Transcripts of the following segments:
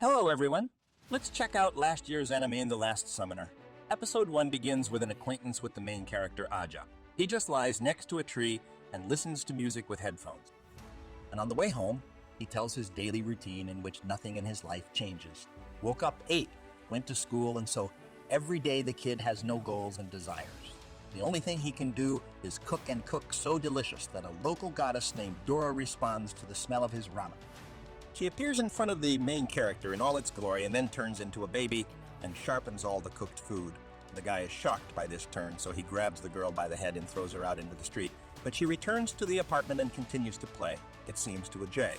Hello everyone! Let's check out last year's anime in The Last Summoner. Episode 1 begins with an acquaintance with the main character Aja. He just lies next to a tree and listens to music with headphones. And on the way home, he tells his daily routine in which nothing in his life changes. Woke up 8, went to school, and so every day the kid has no goals and desires. The only thing he can do is cook and cook so delicious that a local goddess named Dora responds to the smell of his ramen. She appears in front of the main character in all its glory and then turns into a baby and sharpens all the cooked food. The guy is shocked by this turn, so he grabs the girl by the head and throws her out into the street. But she returns to the apartment and continues to play, it seems to Ajay.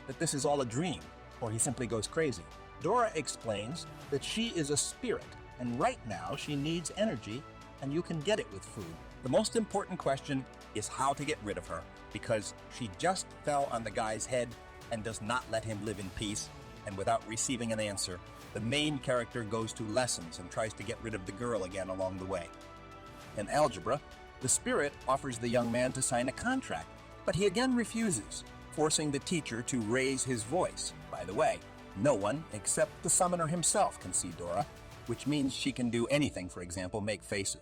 That this is all a dream, or he simply goes crazy. Dora explains that she is a spirit, and right now she needs energy, and you can get it with food. The most important question is how to get rid of her, because she just fell on the guy's head and does not let him live in peace, and without receiving an answer, the main character goes to lessons and tries to get rid of the girl again along the way. In algebra, the spirit offers the young man to sign a contract, but he again refuses, forcing the teacher to raise his voice. By the way, no one except the summoner himself can see Dora, which means she can do anything, for example, make faces.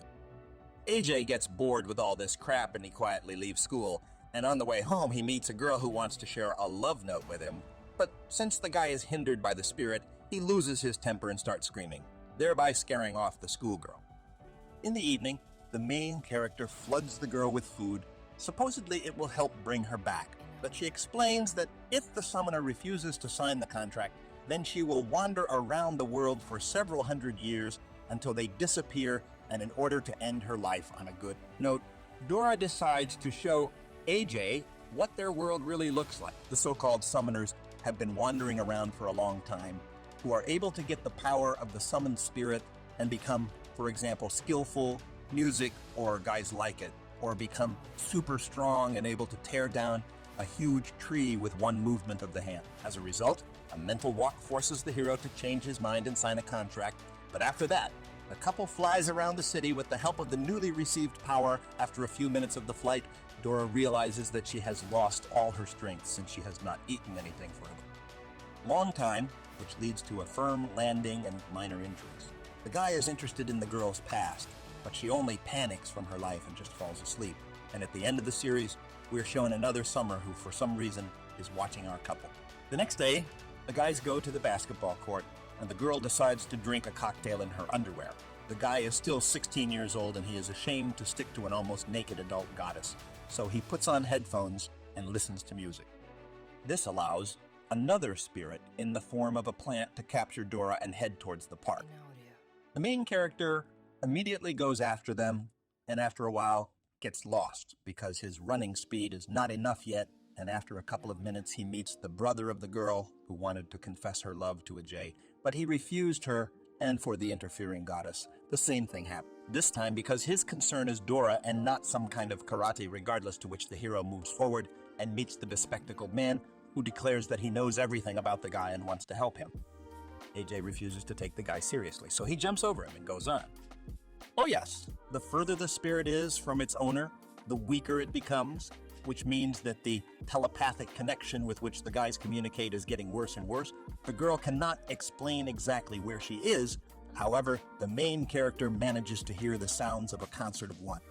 AJ gets bored with all this crap and he quietly leaves school, and on the way home he meets a girl who wants to share a love note with him. But since the guy is hindered by the spirit, he loses his temper and starts screaming, thereby scaring off the schoolgirl. In the evening, the main character floods the girl with food. Supposedly it will help bring her back, but she explains that if the summoner refuses to sign the contract, then she will wander around the world for several hundred years until they disappear, and in order to end her life on a good note, Dora decides to show AJ what their world really looks like. The so-called summoners have been wandering around for a long time, who are able to get the power of the summoned spirit and become, for example, skillful, music, or guys like it, or become super strong and able to tear down a huge tree with one movement of the hand. As a result, a mental walk forces the hero to change his mind and sign a contract, but after that, the couple flies around the city with the help of the newly received power. After a few minutes of the flight, Dora realizes that she has lost all her strength since she has not eaten anything for a long time, which leads to a firm landing and minor injuries. The guy is interested in the girl's past, but she only panics from her life and just falls asleep. And at the end of the series, we're shown another summer who, for some reason, is watching our couple. The next day, the guys go to the basketball court, and the girl decides to drink a cocktail in her underwear. The guy is still 16 years old, and he is ashamed to stick to an almost naked adult goddess, so he puts on headphones and listens to music. This allows another spirit in the form of a plant to capture Dora and head towards the park. The main character immediately goes after them, and after a while gets lost because his running speed is not enough yet, and after a couple of minutes he meets the brother of the girl who wanted to confess her love to Ajay, but he refused her, and for the interfering goddess, the same thing happened. This time because his concern is Dora and not some kind of karate, regardless to which the hero moves forward and meets the bespectacled man who declares that he knows everything about the guy and wants to help him. AJ refuses to take the guy seriously, so he jumps over him and goes on. Oh yes, the further the spirit is from its owner, the weaker it becomes, which means that the telepathic connection with which the guys communicate is getting worse and worse. The girl cannot explain exactly where she is. However, the main character manages to hear the sounds of a concert of one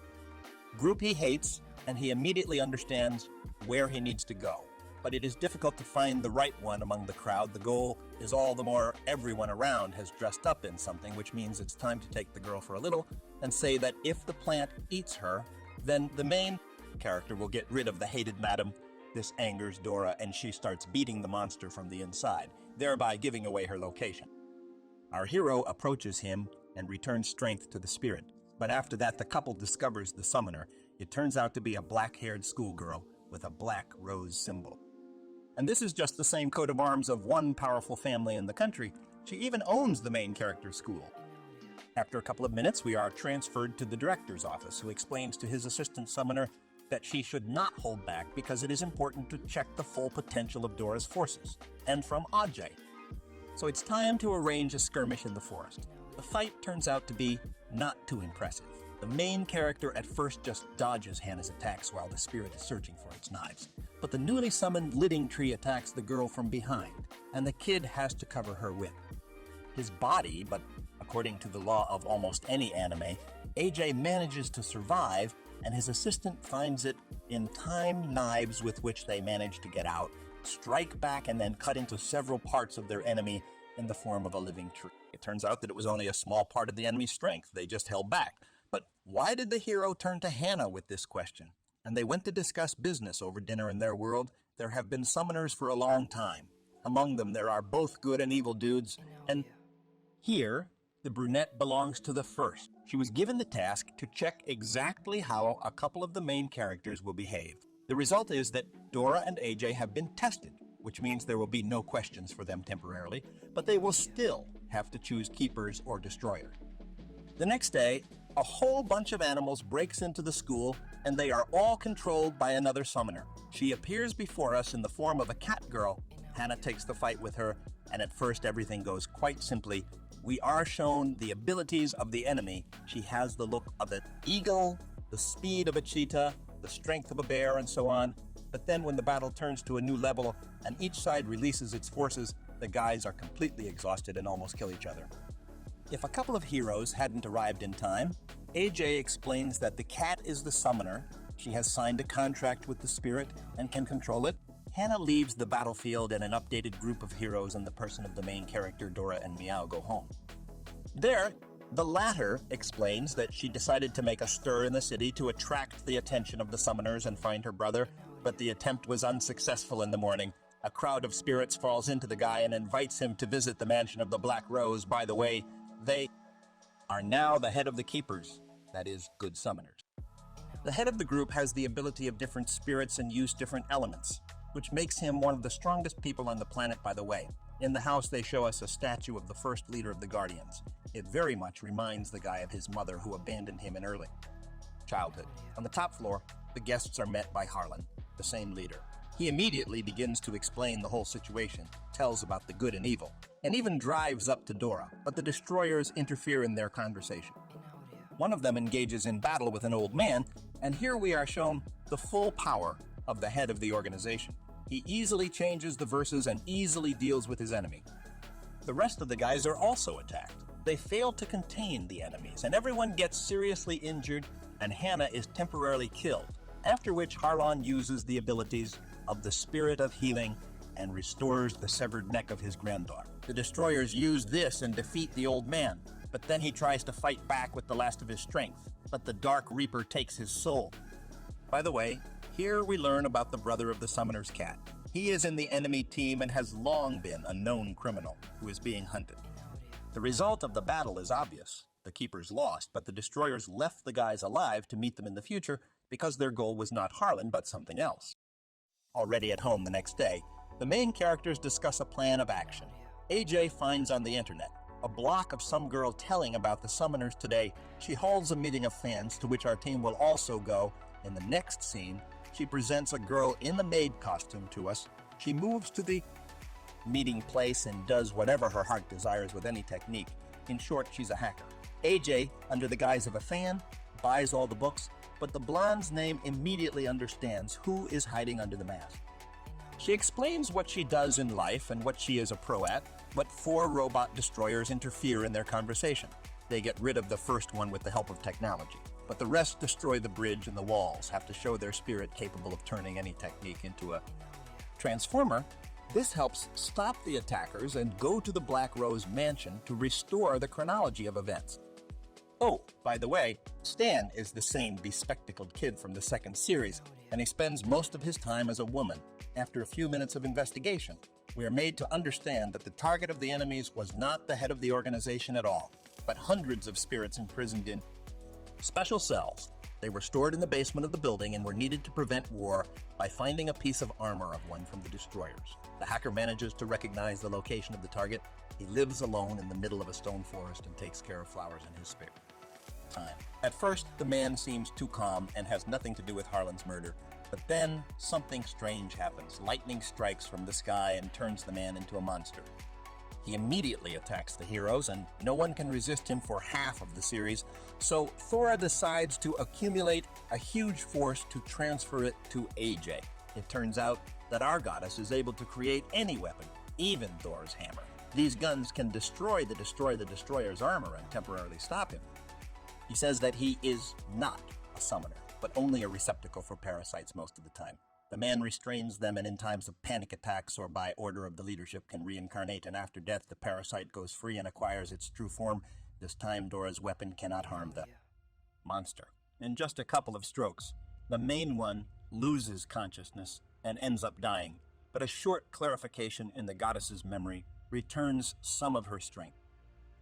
group he hates, and he immediately understands where he needs to go. But it is difficult to find the right one among the crowd. The goal is all the more everyone around has dressed up in something, which means it's time to take the girl for a little and say that if the plant eats her, then the main character will get rid of the hated madam. This angers Dora, and she starts beating the monster from the inside, thereby giving away her location. Our hero approaches him and returns strength to the spirit. But after that, the couple discovers the summoner. It turns out to be a black-haired schoolgirl with a black rose symbol. And this is just the same coat of arms of one powerful family in the country. She even owns the main character's school. After a couple of minutes, we are transferred to the director's office, who explains to his assistant summoner that she should not hold back because it is important to check the full potential of Dora's forces, and from Ajay. So it's time to arrange a skirmish in the forest. The fight turns out to be not too impressive. The main character at first just dodges Hannah's attacks while the spirit is searching for its knives. But the newly summoned living tree attacks the girl from behind. and the kid has to cover her with his body, but according to the law of almost any anime, AJ manages to survive, and his assistant finds it in timed knives with which they manage to get out, strike back, and then cut into several parts of their enemy in the form of a living tree. It turns out that it was only a small part of the enemy's strength. They just held back. But why did the hero turn to Hannah with this question? And they went to discuss business over dinner in their world. There have been summoners for a long time. Among them, there are both good and evil dudes, and here, the brunette belongs to the first. She was given the task to check exactly how a couple of the main characters will behave. The result is that Dora and AJ have been tested, which means there will be no questions for them temporarily, but they will still have to choose keepers or destroyers. The next day, a whole bunch of animals breaks into the school, and they are all controlled by another summoner. She appears before us in the form of a cat girl. Hannah takes the fight with her, and at first everything goes quite simply. We are shown the abilities of the enemy. She has the look of an eagle, the speed of a cheetah, the strength of a bear, and so on. But then when the battle turns to a new level and each side releases its forces, the guys are completely exhausted and almost kill each other. If a couple of heroes hadn't arrived in time, AJ explains that the cat is the summoner. She has signed a contract with the spirit and can control it. Hannah leaves the battlefield, and an updated group of heroes in the person of the main character Dora and Meow go home. There, the latter explains that she decided to make a stir in the city to attract the attention of the summoners and find her brother, but the attempt was unsuccessful in the morning. A crowd of spirits falls into the guy and invites him to visit the mansion of the Black Rose. By the way, they are now the head of the keepers, that is, good summoners. The head of the group has the ability of different spirits and use different elements, which makes him one of the strongest people on the planet, by the way. In the house, they show us a statue of the first leader of the Guardians. It very much reminds the guy of his mother, who abandoned him in early childhood. On the top floor, the guests are met by Harlan, the same leader. He immediately begins to explain the whole situation, tells about the good and evil, and even drives up to Dora, but the destroyers interfere in their conversation. One of them engages in battle with an old man, and here we are shown the full power of the head of the organization. He easily changes the verses and easily deals with his enemy. The rest of the guys are also attacked. They fail to contain the enemies, and everyone gets seriously injured, and Hannah is temporarily killed, after which Harlan uses the abilities of the Spirit of Healing and restores the severed neck of his granddaughter. The destroyers use this and defeat the old man, but then he tries to fight back with the last of his strength, but the Dark Reaper takes his soul. By the way, here we learn about the brother of the summoner's cat. He is in the enemy team and has long been a known criminal who is being hunted. The result of the battle is obvious. The keepers lost, but the destroyers left the guys alive to meet them in the future because their goal was not Harlan, but something else. Already at home the next day, the main characters discuss a plan of action. AJ finds on the internet a block of some girl telling about the summoners today. She holds a meeting of fans to which our team will also go. In the next scene, she presents a girl in the maid costume to us. She moves to the meeting place and does whatever her heart desires with any technique. In short, she's a hacker. AJ, under the guise of a fan, buys all the books, but the blonde's name immediately understands who is hiding under the mask. She explains what she does in life and what she is a pro at, but 4 robot destroyers interfere in their conversation. They get rid of the first one with the help of technology, but the rest destroy the bridge and the walls, have to show their spirit capable of turning any technique into a transformer. This helps stop the attackers and go to the Black Rose mansion to restore the chronology of events. Oh, by the way, Stan is the same bespectacled kid from the second series, and he spends most of his time as a woman. After a few minutes of investigation, we are made to understand that the target of the enemies was not the head of the organization at all, but hundreds of spirits imprisoned in special cells. They were stored in the basement of the building and were needed to prevent war by finding a piece of armor of one from the destroyers. The hacker manages to recognize the location of the target. He lives alone in the middle of a stone forest and takes care of flowers in his spare time. At first, the man seems too calm and has nothing to do with Harlan's murder. But then, something strange happens. Lightning strikes from the sky and turns the man into a monster. He immediately attacks the heroes, and no one can resist him for half of the series, so Thora decides to accumulate a huge force to transfer it to AJ. It turns out that our goddess is able to create any weapon, even Thor's hammer. These guns can destroy the destroyer's armor and temporarily stop him. He says that he is not a summoner, but only a receptacle for parasites most of the time. The man restrains them, and in times of panic attacks or by order of the leadership can reincarnate, and after death the parasite goes free and acquires its true form. This time Dora's weapon cannot harm the monster. In just a couple of strokes, the main one loses consciousness and ends up dying, but a short clarification in the goddess's memory returns some of her strength.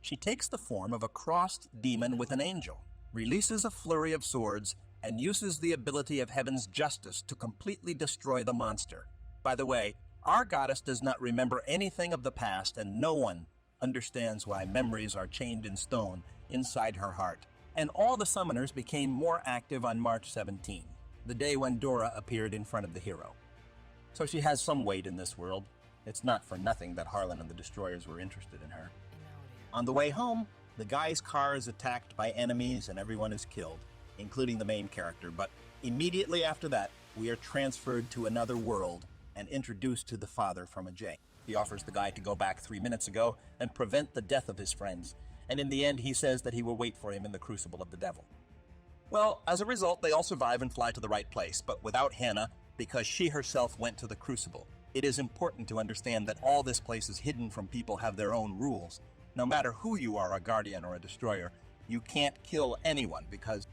She takes the form of a crossed demon with an angel, releases a flurry of swords, and uses the ability of heaven's justice to completely destroy the monster. By the way, our goddess does not remember anything of the past, and no one understands why memories are chained in stone inside her heart. And all the summoners became more active on March 17, the day when Dora appeared in front of the hero. So she has some weight in this world. It's not for nothing that Harlan and the Destroyers were interested in her. On the way home, the guy's car is attacked by enemies and everyone is killed, including the main character, but immediately after that, we are transferred to another world and introduced to the father from a jail. He offers the guy to go back 3 minutes ago and prevent the death of his friends, and in the end he says that he will wait for him in the crucible of the devil. Well, as a result, they all survive and fly to the right place, but without Hannah, because she herself went to the crucible. It is important to understand that all this place is hidden from people have their own rules. No matter who you are, a guardian or a destroyer, you can't kill anyone, because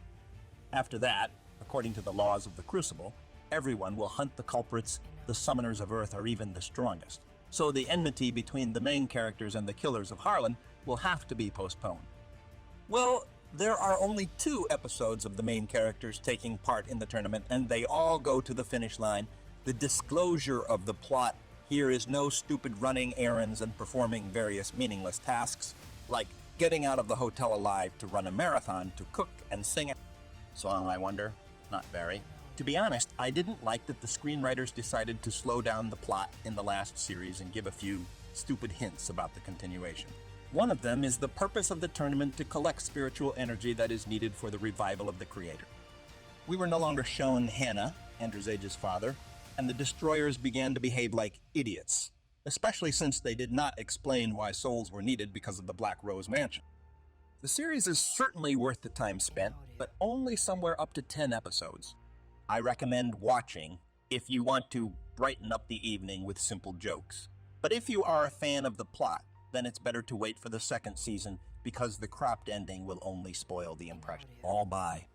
after that, according to the laws of the crucible, everyone will hunt the culprits, the summoners of Earth, or even the strongest. So the enmity between the main characters and the killers of Harlan will have to be postponed. Well, there are only 2 episodes of the main characters taking part in the tournament, and they all go to the finish line. The disclosure of the plot here is no stupid running errands and performing various meaningless tasks, like getting out of the hotel alive to run a marathon, to cook and sing. Song, I wonder? Not very. To be honest, I didn't like that the screenwriters decided to slow down the plot in the last series and give a few stupid hints about the continuation. One of them is the purpose of the tournament to collect spiritual energy that is needed for the revival of the Creator. We were no longer shown Hannah, Androsage's father, and the Destroyers began to behave like idiots, especially since they did not explain why souls were needed because of the Black Rose Mansion. The series is certainly worth the time spent, but only somewhere up to 10 episodes. I recommend watching if you want to brighten up the evening with simple jokes. But if you are a fan of the plot, then it's better to wait for the second season, because the cropped ending will only spoil the impression. All bye.